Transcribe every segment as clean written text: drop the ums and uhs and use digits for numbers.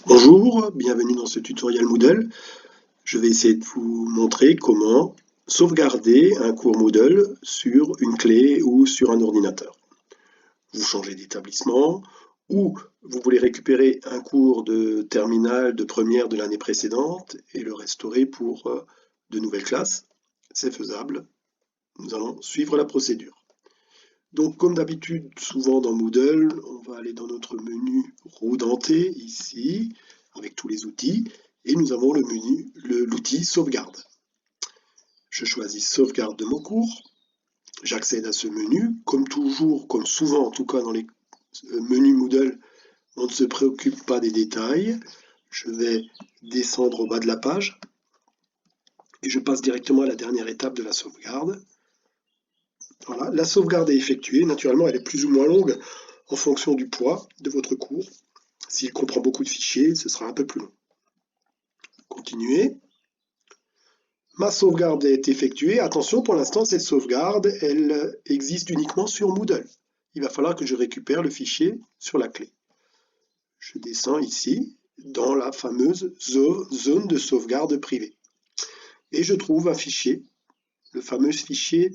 Bonjour, bienvenue dans ce tutoriel Moodle. Je vais essayer de vous montrer comment sauvegarder un cours Moodle sur une clé ou sur un ordinateur. Vous changez d'établissement ou vous voulez récupérer un cours de terminale, de première de l'année précédente et le restaurer pour de nouvelles classes. C'est faisable. Nous allons suivre la procédure. Donc, comme d'habitude, souvent dans Moodle, on va aller dans notre menu roue dentée, ici, avec tous les outils, et nous avons le menu, l'outil sauvegarde. Je choisis sauvegarde de mon cours, j'accède à ce menu, comme toujours, comme souvent en tout cas dans les menus Moodle, on ne se préoccupe pas des détails. Je vais descendre au bas de la page, et je passe directement à la dernière étape de la sauvegarde. Voilà, la sauvegarde est effectuée. Naturellement, elle est plus ou moins longue en fonction du poids de votre cours. S'il comprend beaucoup de fichiers, ce sera un peu plus long. Continuez. Ma sauvegarde est effectuée. Attention, pour l'instant, cette sauvegarde, elle existe uniquement sur Moodle. Il va falloir que je récupère le fichier sur la clé. Je descends ici, dans la fameuse zone de sauvegarde privée. Et je trouve un fichier, le fameux fichier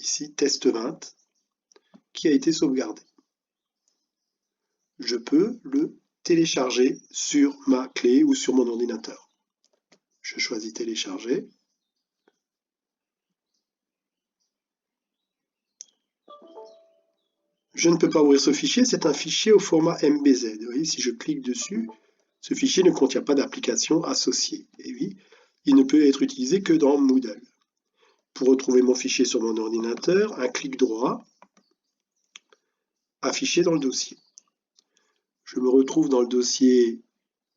ici, test20, qui a été sauvegardé. Je peux le télécharger sur ma clé ou sur mon ordinateur. Je choisis télécharger. Je ne peux pas ouvrir ce fichier, c'est un fichier au format MBZ. Vous voyez, si je clique dessus, ce fichier ne contient pas d'application associée. Et oui, il ne peut être utilisé que dans Moodle. Pour retrouver mon fichier sur mon ordinateur, un clic droit, affiché dans le dossier. Je me retrouve dans le dossier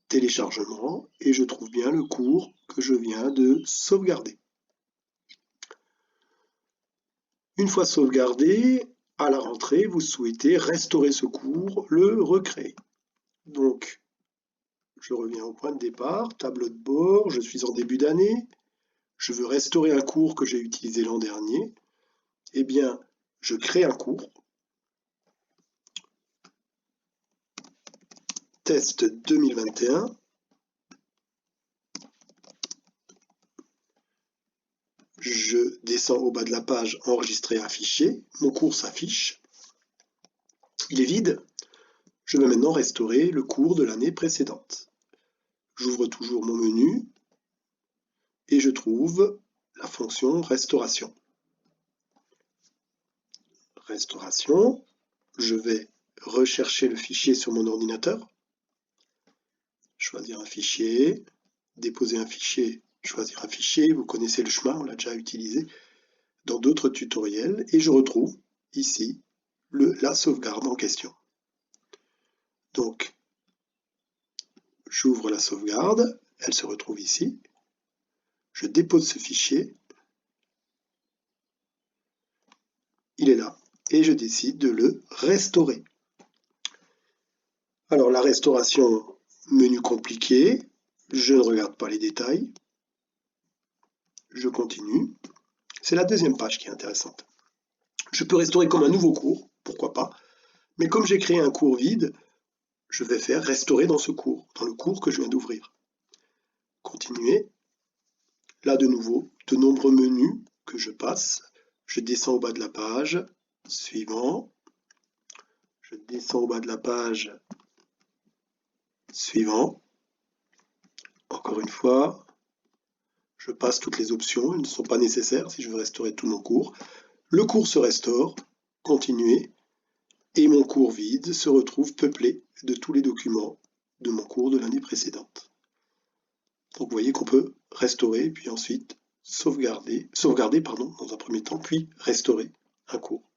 téléchargement et je trouve bien le cours que je viens de sauvegarder. Une fois sauvegardé, à la rentrée, vous souhaitez restaurer ce cours, le recréer. Donc, je reviens au point de départ, tableau de bord, je suis en début d'année, je veux restaurer un cours que j'ai utilisé l'an dernier. Eh bien, je crée un cours, test 2021, je descends au bas de la page, enregistrer un fichier, mon cours s'affiche, il est vide, je vais maintenant restaurer le cours de l'année précédente. J'ouvre toujours mon menu et je trouve la fonction restauration. Restauration, je vais rechercher le fichier sur mon ordinateur, choisir un fichier, déposer un fichier, choisir un fichier, vous connaissez le chemin, on l'a déjà utilisé dans d'autres tutoriels, et je retrouve ici la sauvegarde en question. Donc, j'ouvre la sauvegarde, elle se retrouve ici, je dépose ce fichier, il est là, et je décide de le restaurer. Alors la restauration, menu compliqué, je ne regarde pas les détails, je continue. C'est la deuxième page qui est intéressante. Je peux restaurer comme un nouveau cours, pourquoi pas, mais comme j'ai créé un cours vide, je vais faire restaurer dans ce cours, dans le cours que je viens d'ouvrir. Continuer. Là de nouveau, de nombreux menus que je passe. Je descends au bas de la page, suivant. Je descends au bas de la page, suivant. Encore une fois, je passe toutes les options, elles ne sont pas nécessaires si je veux restaurer tout mon cours. Le cours se restaure, continuer, et mon cours vide se retrouve peuplé de tous les documents de mon cours de l'année précédente. Donc vous voyez qu'on peut restaurer, puis ensuite sauvegarder dans un premier temps, puis restaurer un cours.